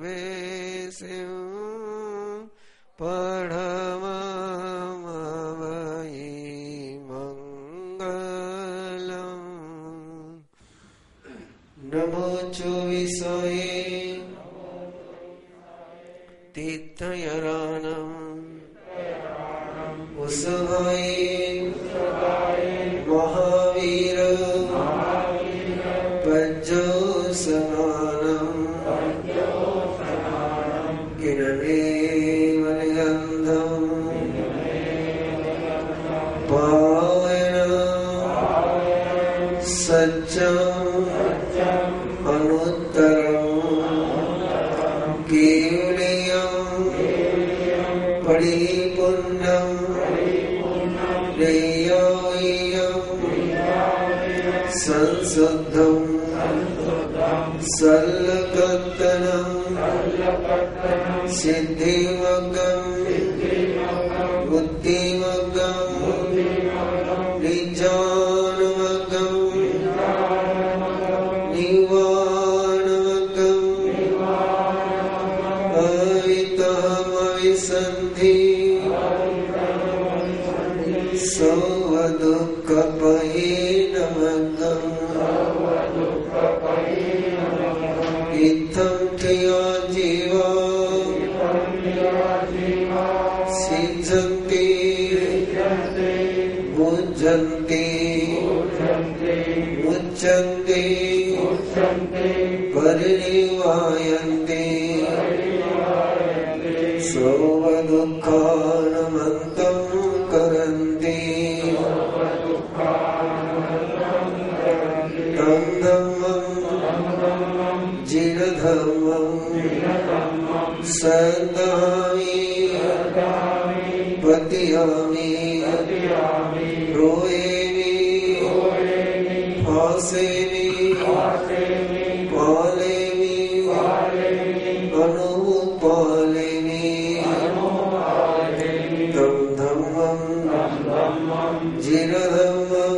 वेसिं पढ़मवै मंगलम्। नमोचो विषये तीर्थयरानम् उसभाय महावीर पज्जो समानम् किरणे वनगन्धम् पावनम् सच्चम् अनुत्तरम् केवलम् परिपूर्णम् संशुद्धम् सल्लकत्तनम् सिद्धिमग्गम् बुद्धिमग्गम् निजानमग्गम् निवानमग्गम् अवितमविसन्धि सर्वदुःखपहेनमग्गम् इत्थं त्वया जीवा सिद्ध्यन्ति मुच्यन्ते मुच्यन्ते परिनिर्वायन्ते सर्वदुःखानमन्तं करन्ति तं धम्मं जिनधम्मं सन्धामि पतियामि रोएमि फासेमि पालेमि अनुपालेमि तं धम्मं जिनधम्मं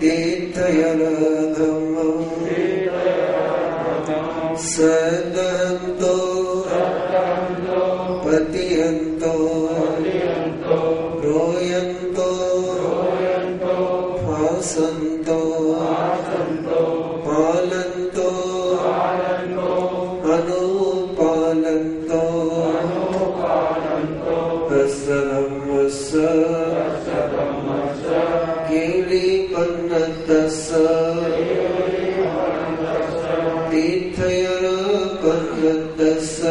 तीर्थयरधम्मं सदन्तो पतियन्तो रोयन्तो फासन्तो पालन्तो अनुपालन्तो तस्सधम्मस्य केवलीपन्नतस्य तीर्थयरपन्नतस्य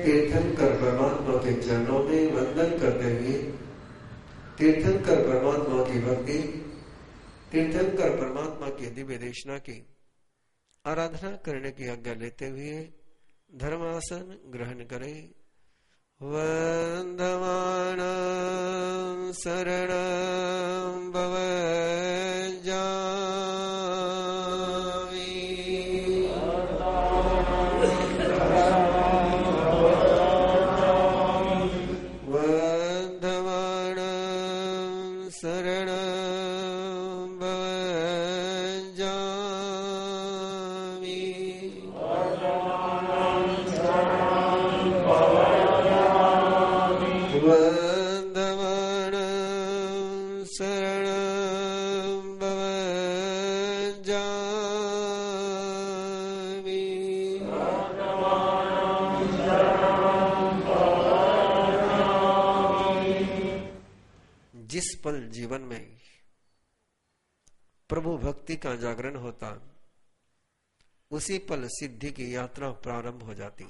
तीर्थंकर परमात्मा के चरणों में वंदन करते हुए तीर्थंकर परमात्मा की भक्ति, तीर्थंकर परमात्मा की दिव्य देशना की आराधना करने की आज्ञा लेते हुए धर्मासन ग्रहण करें। वंदमानं शरणं भवजामि वंदमानं शरणं भवजामि वंदमानं शरणं भवजामि जिस पल जीवन में प्रभु भक्ति का जागरण होता, उसी पल सिद्धि की यात्रा प्रारंभ हो जाती।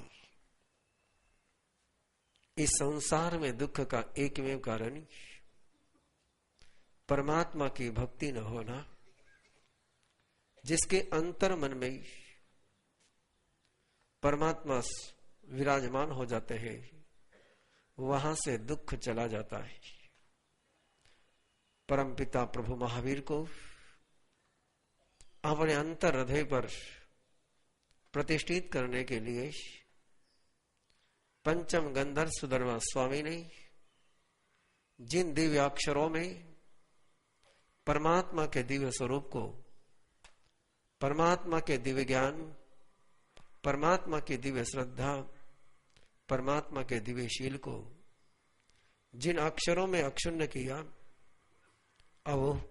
इस संसार में दुख का एकमेव कारण परमात्मा की भक्ति न होना। जिसके अंतर मन में परमात्मा विराजमान हो जाते हैं, वहां से दुख चला जाता है। परमपिता प्रभु महावीर को अपने अंतर हृदय पर प्रतिष्ठित करने के लिए पंचम गंधर्व सुधर्मा स्वामी ने जिन दिव्य अक्षरों में परमात्मा के दिव्य स्वरूप को, परमात्मा के दिव्य ज्ञान, परमात्मा की दिव्य श्रद्धा, परमात्मा के दिव्य शील को जिन अक्षरों में अक्षुण्ण किया, अब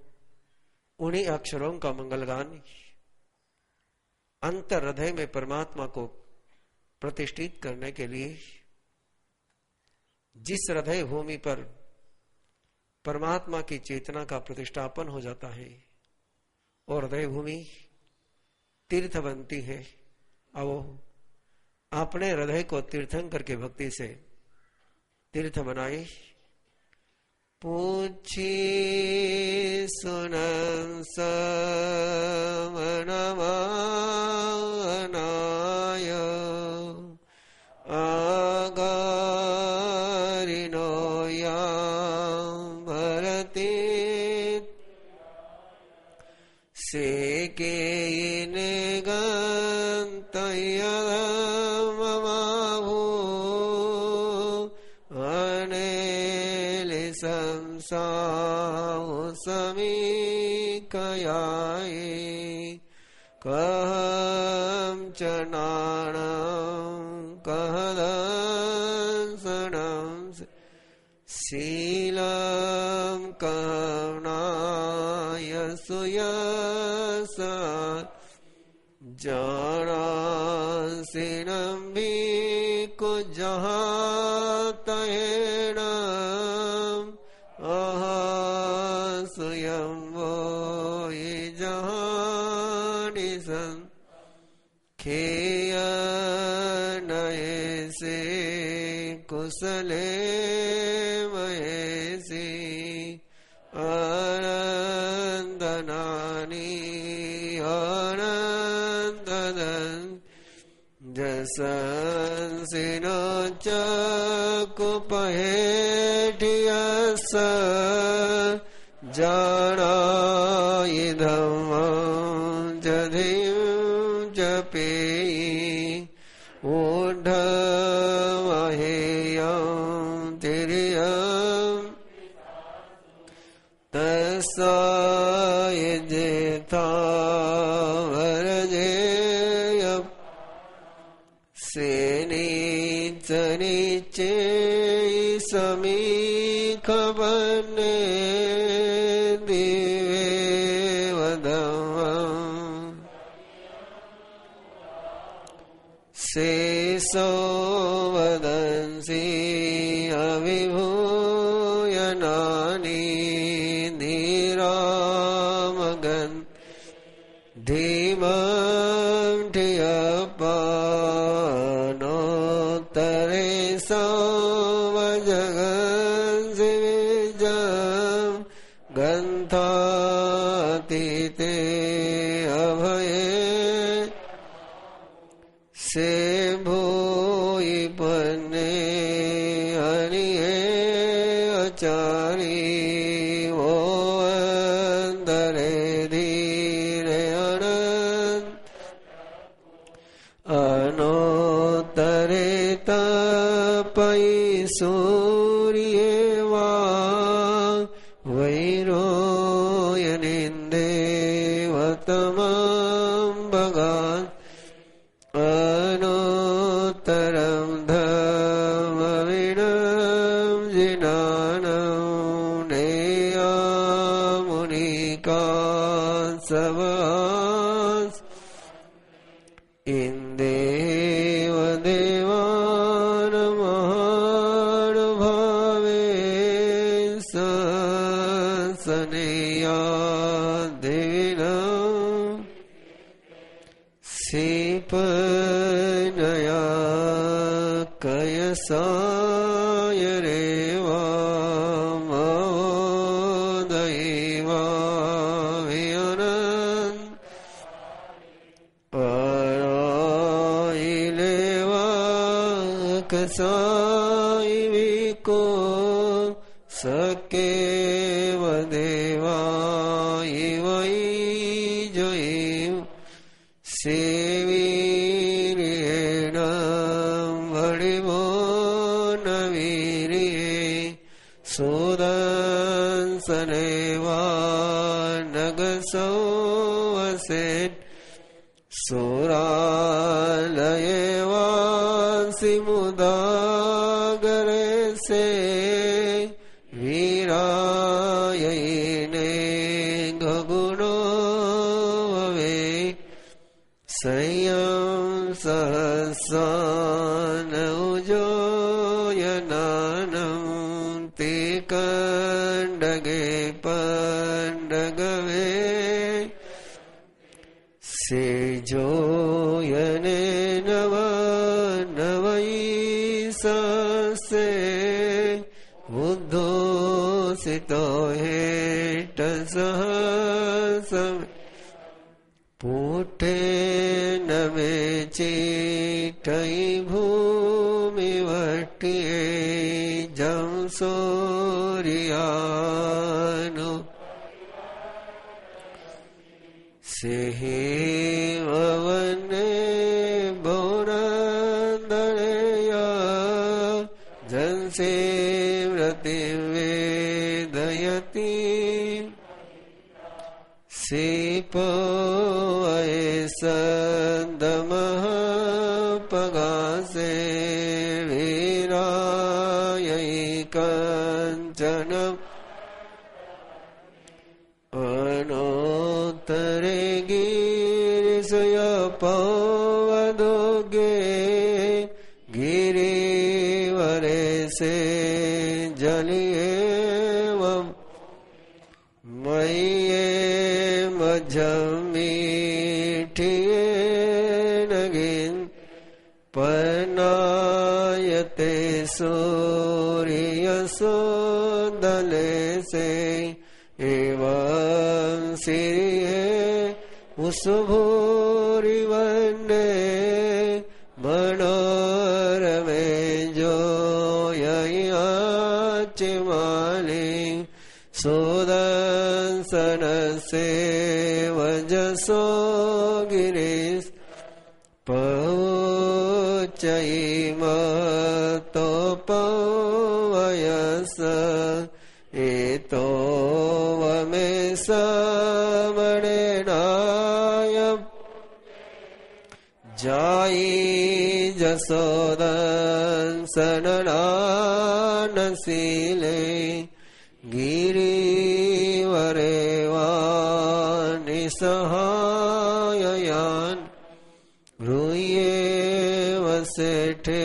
उन्हीं अक्षरों का मंगलगान अंतर हृदय में परमात्मा को प्रतिष्ठित करने के लिए जिस हृदय भूमि पर परमात्मा की चेतना का प्रतिष्ठापन हो जाता है और हृदय भूमि तीर्थ बनती है, अब अपने हृदय को तीर्थंकर के भक्ति से तीर्थ बनाए। पूछी सुनन समनमानाय आगारिनो यां भरति सेके कहम चनाणं कहदंसनं शीलं कहनाय सुयस जानासिनं भिक्खु जहातयेनं अहसुयं वो ये जहानिसं खेयनयसे कुशले मयेसि आनन्दनानि आनन्ददं जसंसिनो चकुपहेठियस जानाय धम्मं जधिं जपेयि ऊढमहेयं तिर्यं तस्साय जेथा वरजेय सेनिचनिचे समीखवने शेषो वदंसि अविभूयनानि निरामगन् धीमं धियपानोत्तरे सवजगन्सि विजं गन्थातीते अभये से भूयि पन्ने हरिये आचारी वो अंदरे धीरे अनंत अनोत्तरे तपई सूर्ये वा वैरोयनिन्दे वतमं भगान् अनोत्तरं धम्मविनं जिनानं नेयामुनिकान् सवास् इन्देव देवानमहानुभावे सनेया देविना सीपनया कयसाय रेवा मवोदैवा वियनन् पराइलेवा कसाय विको सकेव देवा इवै जयिव सेवीरेण वडिवो नवीरिये सुदंसनेवा नगसौ वसेत् सुरालयेवांसि मुदागरे से वीरायने गगुणो ववे संयम सहसान उजोयनानं ते कंडगे पंडगवे से जोयने नव नवई ससे उद्धोसितो हेट सहसम पूठे नवे चीठई भूमि वटिये जम सोरियानो सेहि ववने बोरंदनया जनसे व्रति वेदयति सीपो संदमः पगासे वीरायै कंचनम् अनोत्तरे गिरिशय पवदोगे गिरिवरे से जलिएवम् मय्ये मध्यमीठिये नगिन् पनायते सूर्यसोदले से एवं सिरिये उसभूरिवन्ने मनोरमे जोययाचिमाली सुदंसनसे वजसो गिरिस् पवोच्चैमतो पवयस एतो वमे समणेनाय जाई जसोदंसननानशीले गिरिवरेवानि सहाययान् गृह्ये वसेठे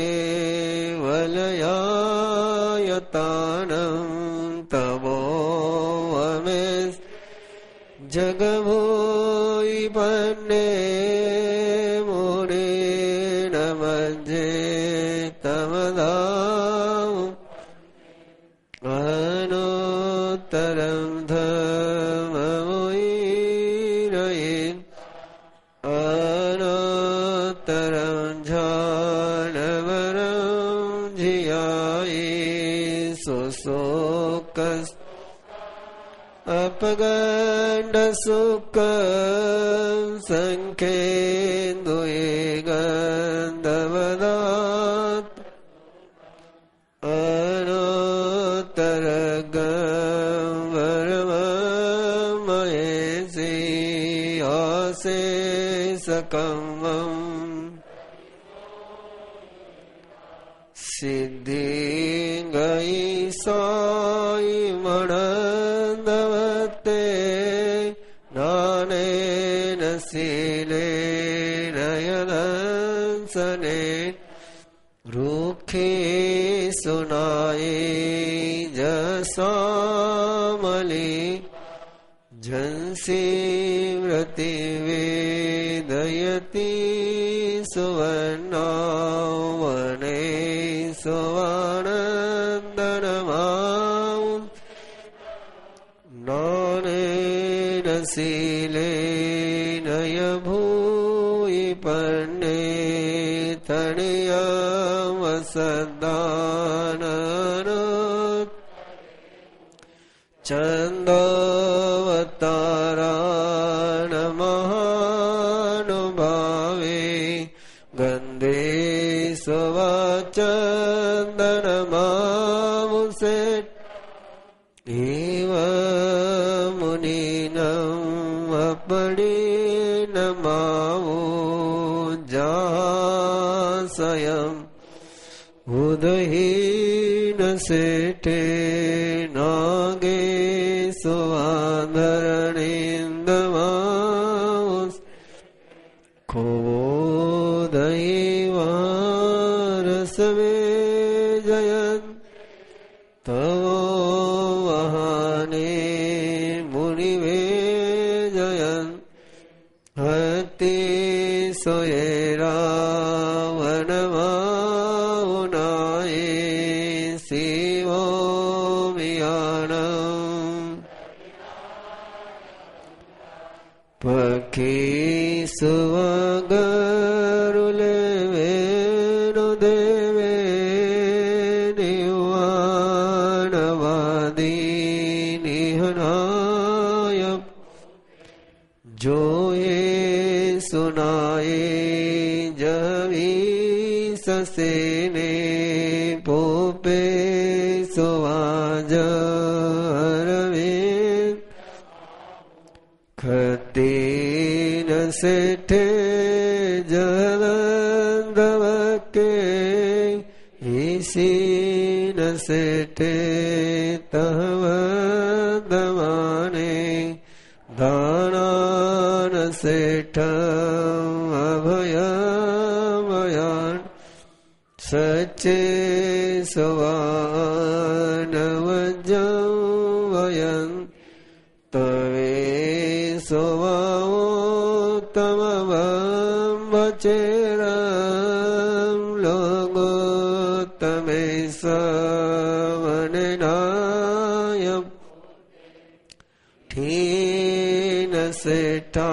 वलयायतानं तवो वमे जगभूयि पन्ने मुनेन मध्ये तमदाम् अनोत्तरं धर्ममुयिरयेन् अनोत्तरं जानवरं धियाये सुशोकस् अपगण्ड सुख संखेन्दुये गन्धवदात् अनोत्तरगम्भरमयेसि आसे सकमम् सिद्धि गई साई मणन्दवते नानेन शीले नयनंसने रूखे सुनाए जसामली झंसी व्रति वेद शयति सुवर्णावने सुवर्णन्दनमां नानेन शीलेन यभूयि पन्ने तणियमसद्दाननुत् चन्दवताराण महानुभावे गन्धे सुवाचन्दनमामुसे एव मुनिनम् अपणिनमावो जासयम् उदहीन सेठे नागे सुवाधरणेन्दमावुस् कोदैवारसवे जयन् तव वहाने मुनिवे जयन् हति सोयेरा वनमावुनाये शिवो मियानम् पखी सुवगरुले वेणुदेवे निवानवादी निहनाय जोए सुनाए जवी ससेने पोपे सुवाज अरवे खतीन सेठे जलंदवके इसीन सेठे तहवदमाने दानान सेठ अभयमयान सच्चे सुवानवजवयन तवे सुवावोत्तमवचेरं लोगोत्तमे सवननायम् ठीन सेठालवसत्तमा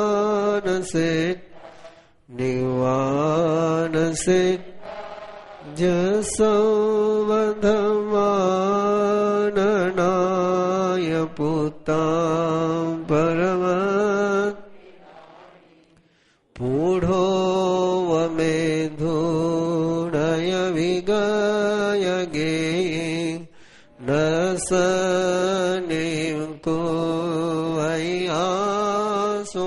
सभासुवमावसभानसेठ निवानसेठ जसोवधमाननाय पुतां परमत् पूढो वमेधूणय विगयगे न सनिं को वैयासु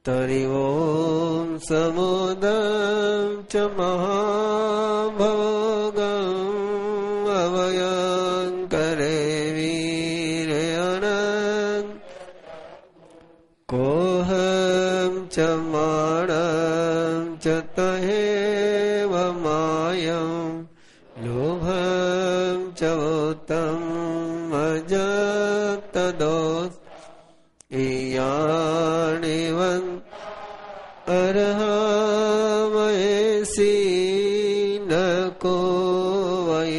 तरिवों समुदं च महाभोगम् अवयंकरे वीरे अनंत कोहं च माणं च तहेव मायं लोभं च वोत्तम् अजतदोस् इयानिवन् अर्हमयसि न को वै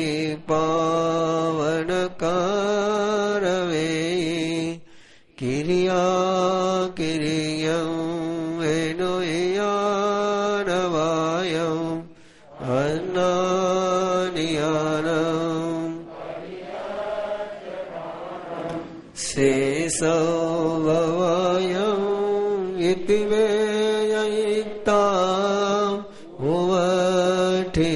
पावनकारवे किरिया किरियं वेणुयानवायम् अन्नानियानम् शेषो भवयम् इति वेययिताम् उवठे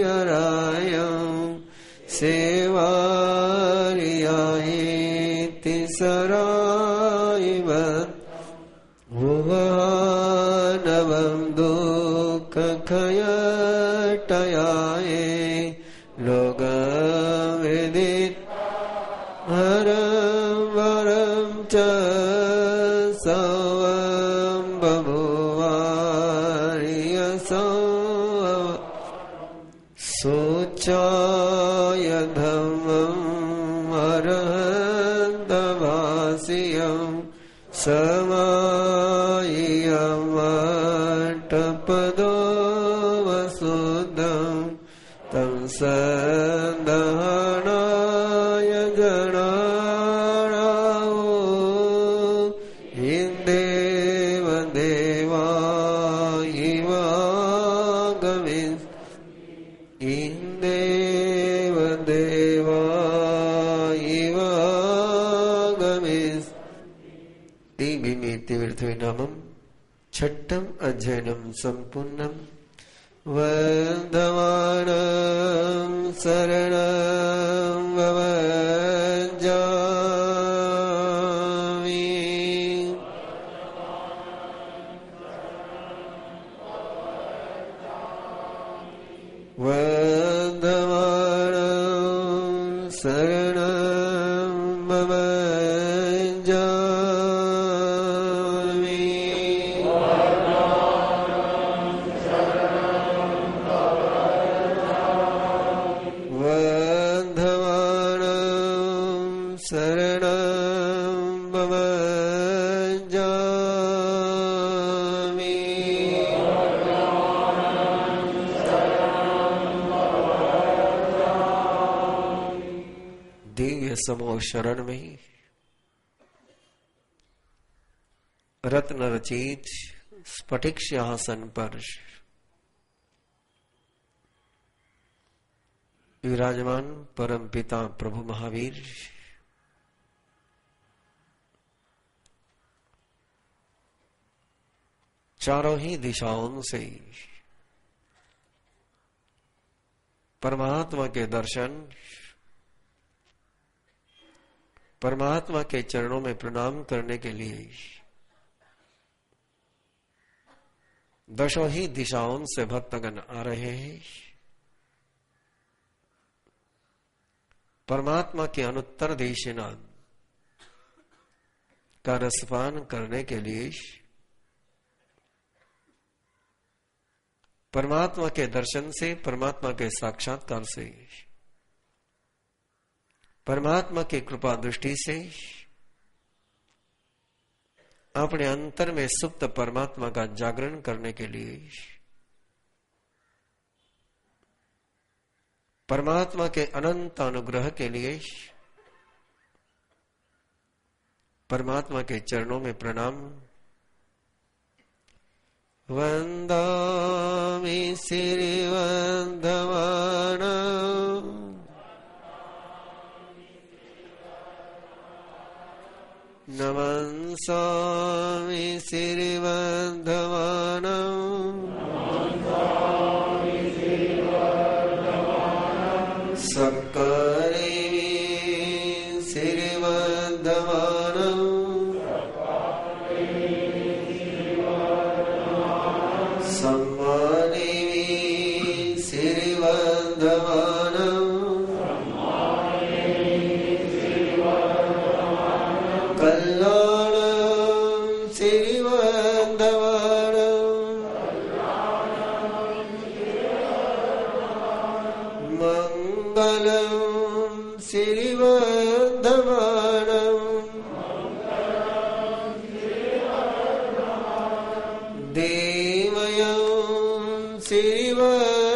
संजमदीयरायम् सेवारियायेति सरायिवत् भुवनवं दुःखखयटयाये लोकविदित् हरं वरं च सवं बभुवार्यस सोचाय धम्मम् अरहन्तभाष्यम् समायियमट्टपदो वसुद्धम् तं सन्दहनाय गणानाओ इंदेव देवायिवागमिस् इंदेव देवायिवागमिस् तीर्थ छठम अध्ययनम संपूर्णम वन्दमानं शरणं ववज्जामि वन्दमानं शरणं ववज्जामि दिव्य समूह शरण में रत्न रचित स्फटिक सिंहासन पर विराजमान परम पिता प्रभु महावीर चारों ही दिशाओं से परमात्मा के दर्शन, परमात्मा के चरणों में प्रणाम करने के लिए दशों ही दिशाओं से भक्तगण आ रहे हैं। परमात्मा के अनुत्तर देशिनाद का रसपान करने के लिए, परमात्मा के दर्शन से, परमात्मा के साक्षात्कार से, परमात्मा की कृपा दृष्टि से अपने अंतर में सुप्त परमात्मा का जागरण करने के लिए, परमात्मा के अनंत अनुग्रह के लिए परमात्मा के चरणों में प्रणाम। वंदामि श्रीवंदमानं नमस्सामि श्रीवंदमानं सक्करिमि श्रीवंदमानं सम्मानिमि श्रीवंदमानं कल्याणं श्रीवंदमानं मंगलं श्रीवंदमानं देवयं श्रीवंदमानं